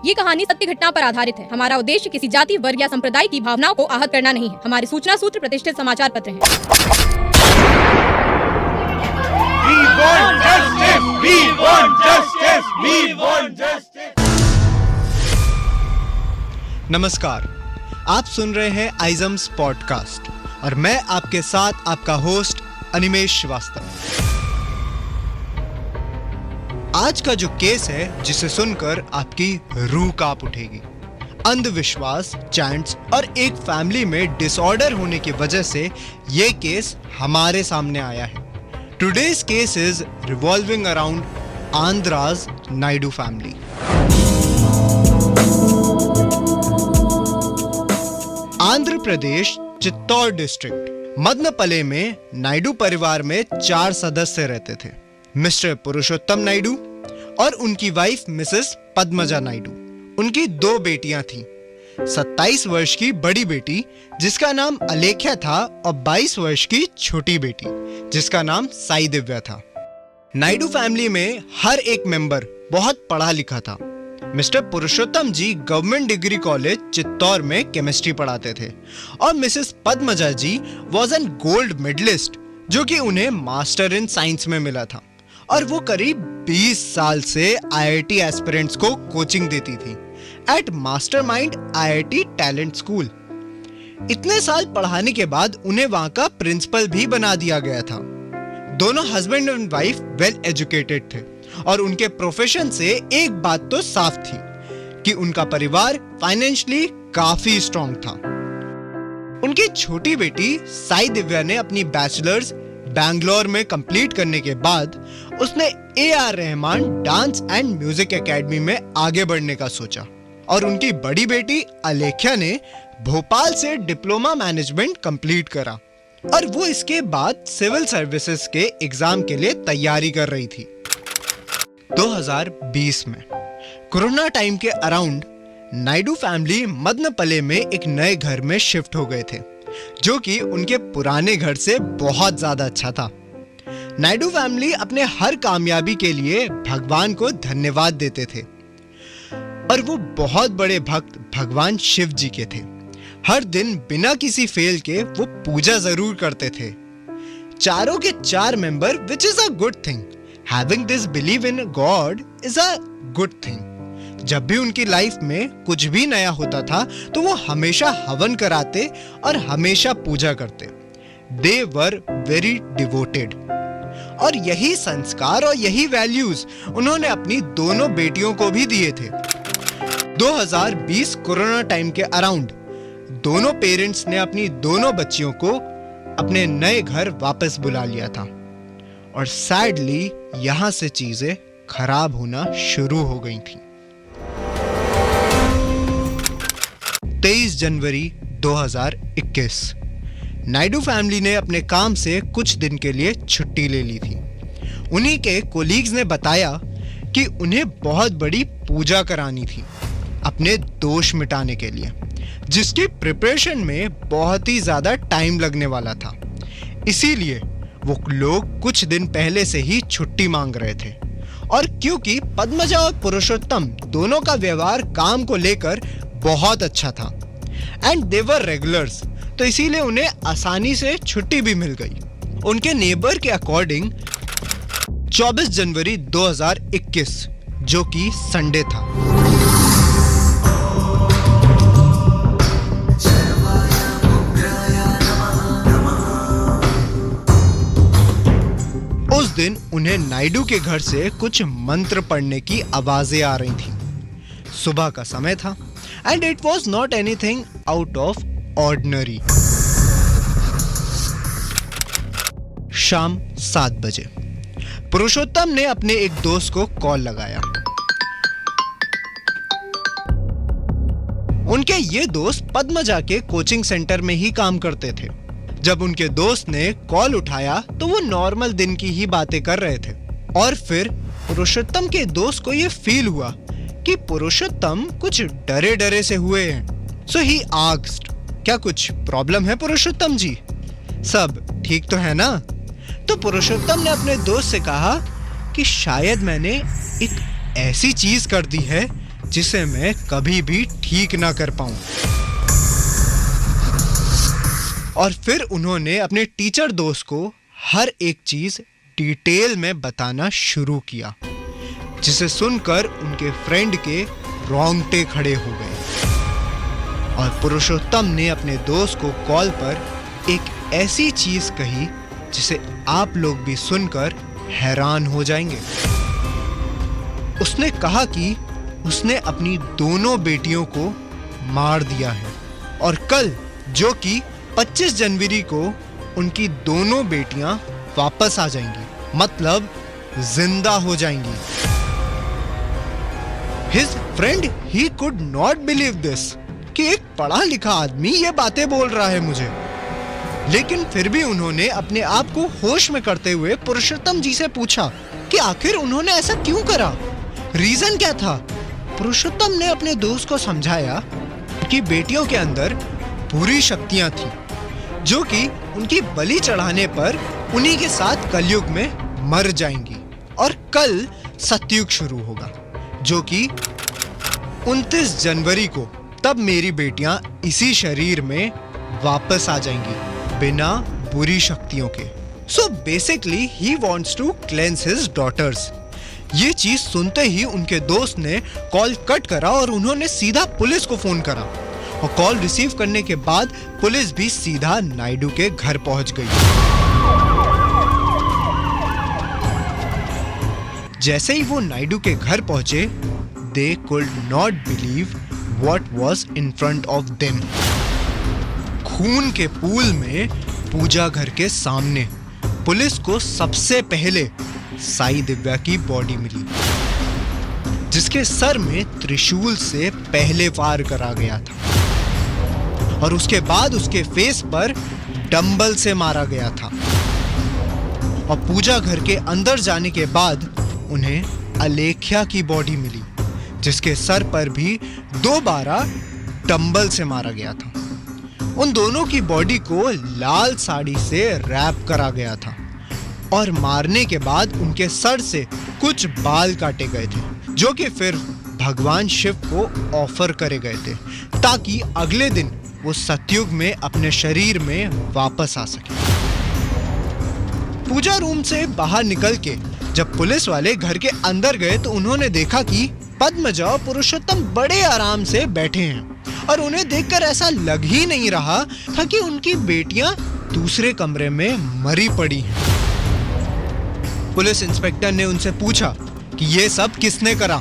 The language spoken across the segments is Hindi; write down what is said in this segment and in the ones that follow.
ये कहानी सत्य घटना पर आधारित है। हमारा उद्देश्य किसी जाति, वर्ग या संप्रदाय की भावनाओं को आहत करना नहीं है। हमारे सूचना सूत्र प्रतिष्ठित समाचार पत्र हैं। We want justice! We want justice! We want justice! नमस्कार, आप सुन रहे हैं आइजम्स पॉडकास्ट और मैं आपके साथ आपका होस्ट अनिमेश श्रीवास्तव। आज का जो केस है जिसे सुनकर आपकी रूह कांप उठेगी। अंधविश्वास, चैंट्स और एक फैमिली में डिसऑर्डर होने की वजह से ये केस हमारे सामने आया है। Today's case is revolving around Andhra's Naidu family. Andhra Pradesh Chittoor district Madanapalle में नायडू परिवार में 4 सदस्य रहते थे। मिस्टर पुरुषोत्तम नायडू और उनकी वाइफ मिसेस पद्मजा नायडू। उनकी 2 बेटियां थीं। 27 वर्ष की बड़ी बेटी जिसका नाम अलेख्या था और 22 वर्ष की छोटी बेटी जिसका नाम साई दिव्या था। नायडू फैमिली में हर एक मेंबर बहुत पढ़ा लिखा था। Mr Purushottam ji government degree college Chittor में केमिस्ट्री पढ़ाते थे और Mrs Padmaja ji was an gold medalist जो कि उन्हें मास्टर इन साइंस में मिला था और वो करीब 20 साल से IIT एस्पिरेंट्स को कोचिंग देती थी at Mastermind IIT talent school. इतने साल पढ़ाने के बाद उन्हें वहां का प्रिंसिपल भी बना दिया गया था। दोनों husband and wife well educated थे और उनके प्रोफेशन से एक बात तो साफ थी कि उनका परिवार फाइनेंशियली काफी स्ट्रॉन्ग था। उनकी छोटी बेटी साई दिव्या ने अपनी बैचलर्स बैंगलोर में कंप्लीट करने के बाद उसने AR Rahman dance and music academy में आगे बढ़ने का सोचा और उनकी बड़ी बेटी अलेख्या ने भोपाल से डिप्लोमा मैनेजमेंट कंप्लीट करा और वो इसके बाद सिविल सर्विसेज के एग्जाम के लिए तैयारी कर रही थी। 2020 में कोरोना टाइम के अराउंड नायडू फैमिली मदनपल्ले में एक नए घर में शिफ्ट हो गए थे जो कि उनके पुराने घर से बहुत ज्यादा अच्छा था। नायडू फैमिली अपने हर कामयाबी के लिए भगवान को धन्यवाद देते थे और वो बहुत बड़े भक्त भगवान शिव जी के थे। हर दिन बिना किसी फेल के वो पूजा जरूर करते थे। चारों के 4 member which is a good thing. Having this believe in God is a good thing. जब भी उनकी लाइफ में कुछ भी नया होता था तो वो हमेशा हवन कराते और हमेशा पूजा करते। दे वर वेरी डिवोटेड और यही संस्कार और यही वैल्यूज उन्होंने अपनी दोनों बेटियों को भी दिए थे। 2020 कोरोना टाइम के अराउंड दोनों पेरेंट्स ने अपनी दोनों बच्चियों को अपने नए घर वापस बुला लिया था और सैडली यहां से चीजें खराब होना शुरू हो गई थी। 23 जनवरी 2021 नायडू फैमिली ने अपने काम से कुछ दिन के लिए छुट्टी ले ली थी। उन्हीं के कोलीग्स ने बताया कि उन्हें बहुत बड़ी पूजा करानी थी अपने दोष मिटाने के लिए, जिसकी प्रिपरेशन में बहुत ही ज्यादा टाइम लगने वाला था। इसीलिए वो लोग कुछ दिन पहले से ही छुट्टी मांग रहे थे और क्योंकि पद्मजा और पुरुषोत्तम दोनों का व्यवहार काम को लेकर बहुत अच्छा था एंड दे वर रेगुलर्स, तो इसीलिए उन्हें आसानी से छुट्टी भी मिल गई। उनके नेबर के अकॉर्डिंग 24 जनवरी 2021 जो कि संडे था, उस दिन उन्हें नायडू के घर से कुछ मंत्र पढ़ने की आवाजें आ रही थी। सुबह का समय था and it was not anything out of ordinary. शाम 7 बजे पुरुषोत्तम ने अपने एक दोस्त को कॉल लगाया। उनके ये दोस्त पद्मजा के कोचिंग सेंटर में ही काम करते थे। जब उनके दोस्त ने कॉल उठाया तो वो नॉर्मल दिन की ही बातें कर रहे थे और फिर पुरुषोत्तम के दोस्त को ये फील हुआ कि पुरुषोत्तम कुछ डरे डरे से हुए हैं। सो ही आस्क्ड, क्या कुछ प्रॉब्लम है पुरुषोत्तम जी? सब ठीक तो है ना? तो पुरुषोत्तम ने अपने दोस्त से कहा कि शायद मैंने एक ऐसी चीज कर दी है जिसे मैं कभी भी ठीक ना कर पाऊं। और फिर उन्होंने अपने टीचर दोस्त को हर एक चीज डिटेल में बताना शुरू किया, जिसे सुनकर उनके फ्रेंड के रोंगटे खड़े हो गए। और पुरुषोत्तम ने अपने दोस्त को कॉल पर एक ऐसी चीज कही जिसे आप लोग भी सुनकर हैरान हो जाएंगे। उसने कहा कि उसने अपनी दोनों बेटियों को मार दिया है और कल, जो कि 25 जनवरी को, उनकी दोनों बेटियां वापस आ जाएंगी, मतलब जिंदा हो जाएंगी। His friend, he could not believe this कि एक पढ़ा लिखा आदमी ये बातें बोल रहा है मुझे। लेकिन फिर भी उन्होंने अपने आप को होश में करते हुए पुरुषोत्तम जी से पूछा कि आखिर उन्होंने ऐसा क्यों करा, रीजन क्या था। पुरुषोत्तम ने अपने दोस्त को समझाया कि बेटियों के अंदर बुरी शक्तियां थी, जो कि उनकी बलि चढ़ाने पर उन्हीं के साथ कलयुग में मर जाएंगी और कल सतयुग शुरू होगा, जो कि 29 जनवरी को। तब मेरी बेटियां इसी शरीर में वापस आ जाएंगी बिना बुरी शक्तियों के। So basically he wants to cleanse his daughters. ये चीज सुनते ही उनके दोस्त ने कॉल कट करा और उन्होंने सीधा पुलिस को फोन करा। और कॉल रिसीव करने के बाद पुलिस भी सीधा नायडू के घर पहुंच गई। जैसे ही वो नायडू के घर पहुंचे, they could not believe what was in front of them. खून के पूल में पूजा घर के सामने पुलिस को सबसे पहले साई दिव्या की बॉडी मिली, जिसके सर में त्रिशूल से पहले वार करा गया था और उसके बाद उसके फेस पर डंबल से मारा गया था। और पूजा घर के अंदर जाने के बाद उन्हें अलेख्या की बॉडी मिली, जिसके सर पर भी दोबारा डंबल से मारा गया था। उन दोनों की बॉडी को लाल साड़ी से रैप करा गया था और मारने के बाद उनके सर से कुछ बाल काटे गए थे, जो कि फिर भगवान शिव को ऑफर करे गए थे, ताकि अगले दिन वो सतयुग में अपने शरीर में वापस आ सके। पूजा रूम से बाहर निकल के जब पुलिस वाले घर के अंदर गए तो उन्होंने देखा कि पद्मजा और पुरुषोत्तम बड़े आराम से बैठे हैं और उन्हें देखकर ऐसा लग ही नहीं रहा था कि उनकी बेटियां दूसरे कमरे में मरी पड़ी हैं। पुलिस इंस्पेक्टर ने उनसे पूछा कि ये सब किसने करा,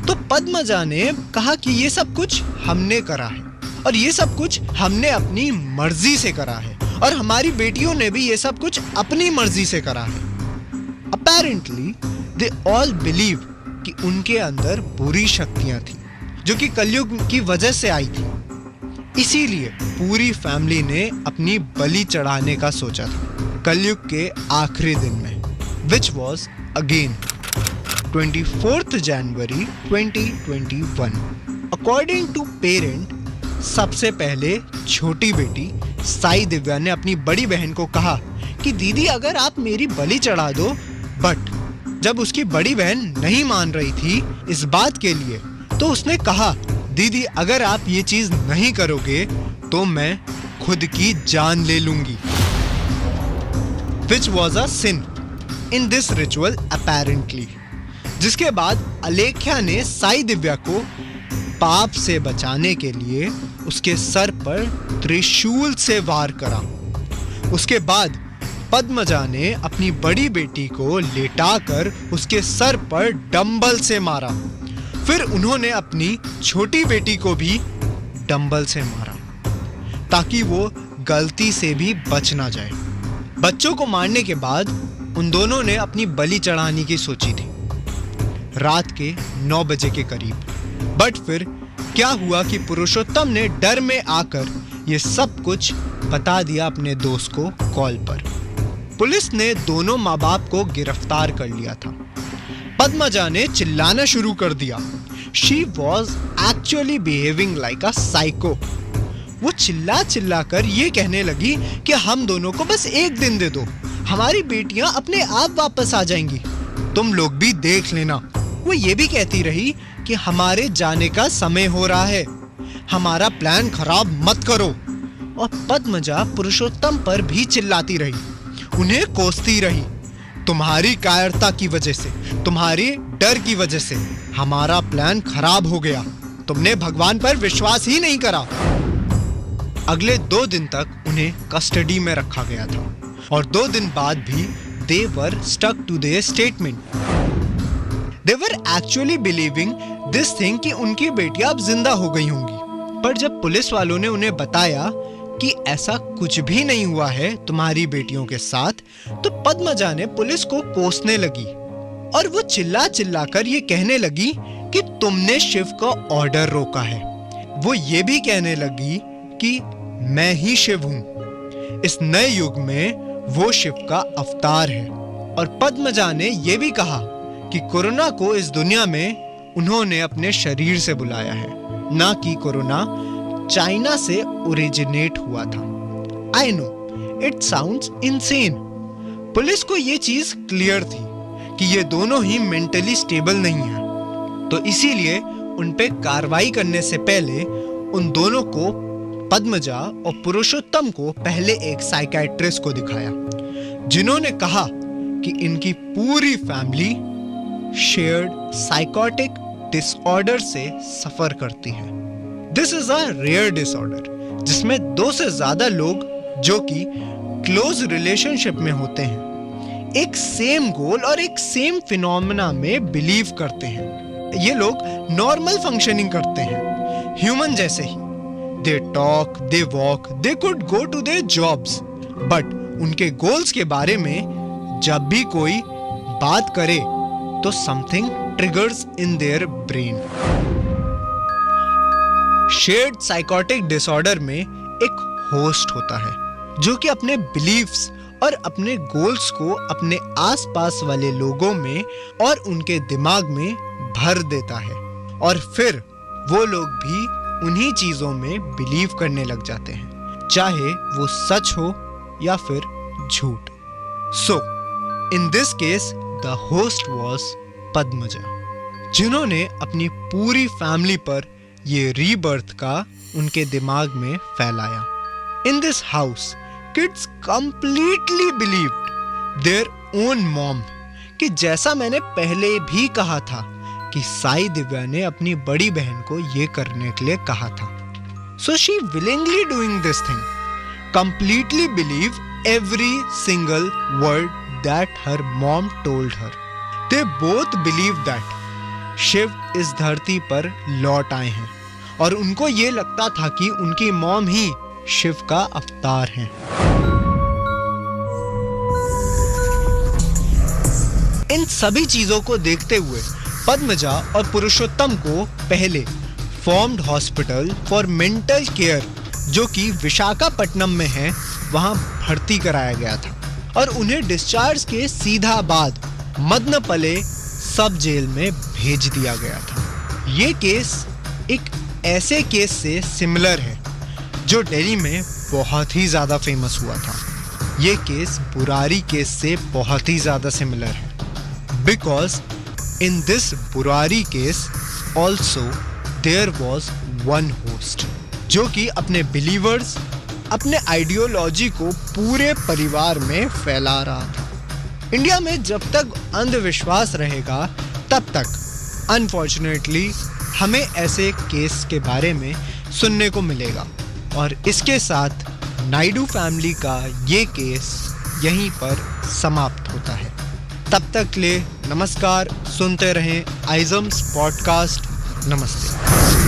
तो पद्मजा ने कहा कि ये सब कुछ हमने करा है और ये सब कुछ हमने अपनी मर्जी से करा है और हमारी बेटियों ने भी ये सब कुछ अपनी मर्जी से करा है। Apparently, they all believe कि उनके अंदर बुरी शक्तियां थी, जो कि कलयुग की वजह से आई थी। इसीलिए पूरी फैमिली ने अपनी बलि चढ़ाने का सोचा था कलयुग के आखिरी दिन में, which was again 24th January 2021. According to parent, सबसे पहले छोटी बेटी साई दिव्या ने अपनी बड़ी बहन को कहा कि दीदी अगर आप मेरी बलि चढ़ा दो, बट जब उसकी बड़ी बहन नहीं मान रही थी इस बात के लिए, तो उसने कहा दीदी अगर आप ये चीज नहीं करोगे तो मैं खुद की जान ले लूंगी, which was a sin in this ritual apparently. जिसके बाद अलेख्या ने साई दिव्या को पाप से बचाने के लिए उसके सर पर त्रिशूल से वार करा। उसके बाद पद्मजा ने अपनी बड़ी बेटी को लेटाकर उसके सर पर डंबल से मारा। फिर उन्होंने अपनी छोटी बेटी को भी डंबल से मारा ताकि वो गलती से भी बच ना जाए। बच्चों को मारने के बाद उन दोनों ने अपनी बलि चढ़ाने की सोची थी रात के 9 बजे के करीब। बट फिर क्या हुआ कि पुरुषोत्तम ने डर में आकर ये सब कुछ बता दिया अपने दोस्त को कॉल पर। पुलिस ने दोनों माँ बाप को गिरफ्तार कर लिया था। पद्मजा ने चिल्लाना शुरू कर दिया। She was actually behaving like a psycho. वो चिल्ला कर ये कहने लगी कि हम दोनों को बस एक दिन दे दो, हमारी बेटियां अपने आप वापस आ जाएंगी, तुम लोग भी देख लेना। वो ये भी कहती रही कि हमारे जाने का समय हो रहा है, हमारा प्लान खराब मत करो। और पद्मजा पुरुषोत्तम पर भी चिल्लाती रही, उन्हें कोसती रही, तुम्हारी कायरता की वजह से, तुम्हारी डर की वजह से हमारा प्लान खराब हो गया, तुमने भगवान पर विश्वास ही नहीं करा। अगले 2 दिन तक उन्हें कस्टडी में रखा गया था और 2 दिन बाद भी they were stuck to their statement. They were actually believing this thing कि उनकी बेटियां अब जिंदा हो गई होंगी। पर जब पुलिस वालों ने उन्हें बताया कि ऐसा कुछ भी नहीं हुआ है तुम्हारी बेटियों के साथ, तो पद्मजा ने पुलिस को कोसने लगी और वो चिल्ला चिल्ला कर ये कहने लगी कि तुमने शिव का ऑर्डर रोका है। वो ये भी कहने लगी कि मैं ही शिव हूं। इस नए युग में वो शिव का अवतार है। और पद्मजा ने यह भी कहा कि कोरोना को इस दुनिया में उन्होंने अपने शरीर से बुलाया है, ना कि कोरोना चाइना से ओरिजिनेट हुआ था। I know it sounds insane. Police को यह चीज क्लियर थी कि ये दोनों ही मेंटली स्टेबल नहीं है, तो इसीलिए उन पे कार्रवाई करने से पहले उन दोनों को, पद्मजा और पुरुषोत्तम को, पहले एक साइकियाट्रिस्ट को दिखाया, जिन्होंने कहा कि इनकी पूरी फैमिली शेयर्ड साइकोटिक डिसऑर्डर से सफर करती है। This is a rare disorder जिसमें 2 से ज्यादा लोग जो कि क्लोज रिलेशनशिप में होते हैं, एक सेम गोल और एक सेम फिनोमेना में बिलीव करते हैं। ये लोग नॉर्मल फंक्शनिंग करते हैं, ह्यूमन जैसे ही। They talk, they walk, they could go to their jobs, but उनके गोल्स के बारे में जब भी कोई बात करे तो something triggers in their brain. Shared psychotic disorder में एक होस्ट होता है जो कि अपने बिलीफ्स और अपने गोल्स को अपने आसपास वाले लोगों में और उनके दिमाग में भर देता है, और फिर वो लोग भी उन्हीं चीजों में बिलीव करने लग जाते हैं, चाहे वो सच हो या फिर झूठ। So in this case the host was Padmaja, जिन्होंने अपनी पूरी फैमिली पर ये रीबर्थ का उनके दिमाग में फैलाया। In this house kids completely believed their own mom, कि जैसा मैंने पहले भी कहा था कि साई दिव्या ने अपनी बड़ी बहन को ये करने के लिए कहा था। So she willingly doing this thing, completely believe every single word that her mom told her. They both believe that Shiv इस धरती पर लौट आए हैं, और उनको ये लगता था कि उनकी मॉम ही शिव का अवतार हैं। इन सभी चीजों को देखते हुए पद्मजा और पुरुषोत्तम को पहले formed hospital for mental care, जो कि विशाखापट्टनम में है, वहां भर्ती कराया गया था, और उन्हें डिस्चार्ज के सीधा बाद मदनपल्ले सब जेल में भेज दिया गया था। ये केस एक ऐसे केस से सिमिलर है जो दिल्ली में बहुत ही ज्यादा फेमस हुआ था। ये केस बुरारी केस से बहुत ही ज्यादा सिमिलर है, because in this Burari case also there was one host जो कि अपने बिलीवर्स, अपने आइडियोलॉजी को पूरे परिवार में फैला रहा था। इंडिया में जब तक अंधविश्वास रहेगा तब तक अनफॉर्चुनेटली हमें ऐसे केस के बारे में सुनने को मिलेगा। और इसके साथ नायडू फैमिली का ये केस यहीं पर समाप्त होता है। तब तक के लिए नमस्कार, सुनते रहें आइजम्स पॉडकास्ट। नमस्ते।